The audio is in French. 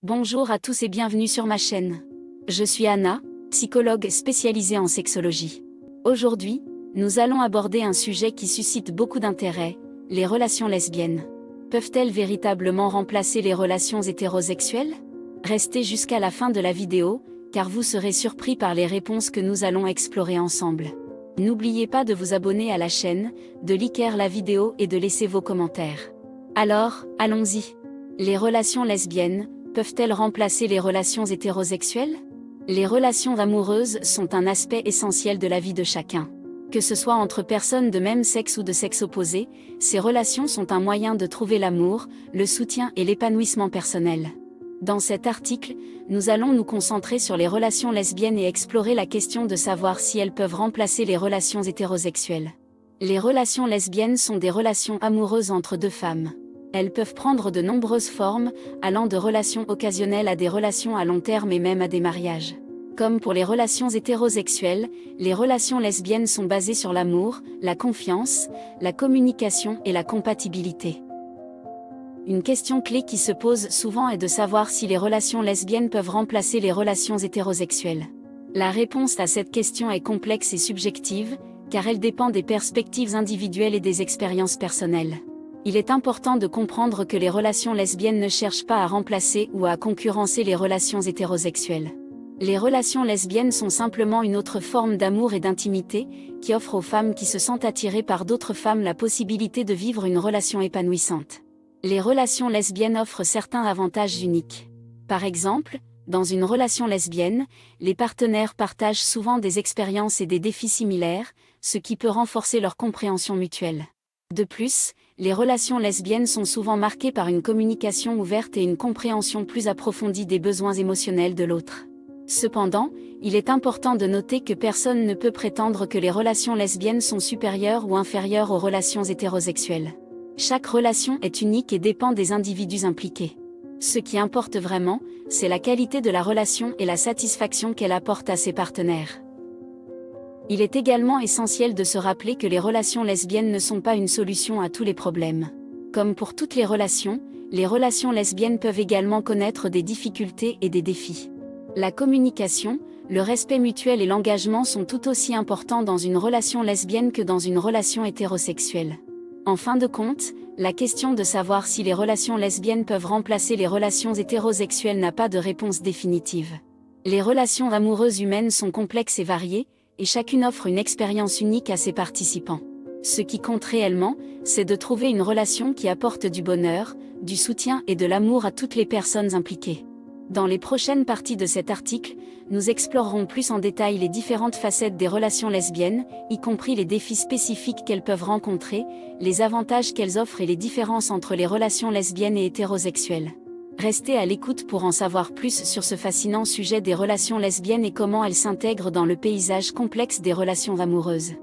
Bonjour à tous et bienvenue sur ma chaîne. Je suis Anna, psychologue spécialisée en sexologie. Aujourd'hui, nous allons aborder un sujet qui suscite beaucoup d'intérêt, les relations lesbiennes. Peuvent-elles véritablement remplacer les relations hétérosexuelles? Restez jusqu'à la fin de la vidéo, car vous serez surpris par les réponses que nous allons explorer ensemble. N'oubliez pas de vous abonner à la chaîne, de liker la vidéo et de laisser vos commentaires. Alors, allons-y. Les relations lesbiennes peuvent-elles remplacer les relations hétérosexuelles? Les relations amoureuses sont un aspect essentiel de la vie de chacun. Que ce soit entre personnes de même sexe ou de sexe opposé, ces relations sont un moyen de trouver l'amour, le soutien et l'épanouissement personnel. Dans cet article, nous allons nous concentrer sur les relations lesbiennes et explorer la question de savoir si elles peuvent remplacer les relations hétérosexuelles. Les relations lesbiennes sont des relations amoureuses entre deux femmes. Elles peuvent prendre de nombreuses formes, allant de relations occasionnelles à des relations à long terme et même à des mariages. Comme pour les relations hétérosexuelles, les relations lesbiennes sont basées sur l'amour, la confiance, la communication et la compatibilité. Une question clé qui se pose souvent est de savoir si les relations lesbiennes peuvent remplacer les relations hétérosexuelles. La réponse à cette question est complexe et subjective, car elle dépend des perspectives individuelles et des expériences personnelles. Il est important de comprendre que les relations lesbiennes ne cherchent pas à remplacer ou à concurrencer les relations hétérosexuelles. Les relations lesbiennes sont simplement une autre forme d'amour et d'intimité, qui offre aux femmes qui se sentent attirées par d'autres femmes la possibilité de vivre une relation épanouissante. Les relations lesbiennes offrent certains avantages uniques. Par exemple, dans une relation lesbienne, les partenaires partagent souvent des expériences et des défis similaires, ce qui peut renforcer leur compréhension mutuelle. De plus, les relations lesbiennes sont souvent marquées par une communication ouverte et une compréhension plus approfondie des besoins émotionnels de l'autre. Cependant, il est important de noter que personne ne peut prétendre que les relations lesbiennes sont supérieures ou inférieures aux relations hétérosexuelles. Chaque relation est unique et dépend des individus impliqués. Ce qui importe vraiment, c'est la qualité de la relation et la satisfaction qu'elle apporte à ses partenaires. Il est également essentiel de se rappeler que les relations lesbiennes ne sont pas une solution à tous les problèmes. Comme pour toutes les relations lesbiennes peuvent également connaître des difficultés et des défis. La communication, le respect mutuel et l'engagement sont tout aussi importants dans une relation lesbienne que dans une relation hétérosexuelle. En fin de compte, la question de savoir si les relations lesbiennes peuvent remplacer les relations hétérosexuelles n'a pas de réponse définitive. Les relations amoureuses humaines sont complexes et variées, et chacune offre une expérience unique à ses participants. Ce qui compte réellement, c'est de trouver une relation qui apporte du bonheur, du soutien et de l'amour à toutes les personnes impliquées. Dans les prochaines parties de cet article, nous explorerons plus en détail les différentes facettes des relations lesbiennes, y compris les défis spécifiques qu'elles peuvent rencontrer, les avantages qu'elles offrent et les différences entre les relations lesbiennes et hétérosexuelles. Restez à l'écoute pour en savoir plus sur ce fascinant sujet des relations lesbiennes et comment elles s'intègrent dans le paysage complexe des relations amoureuses.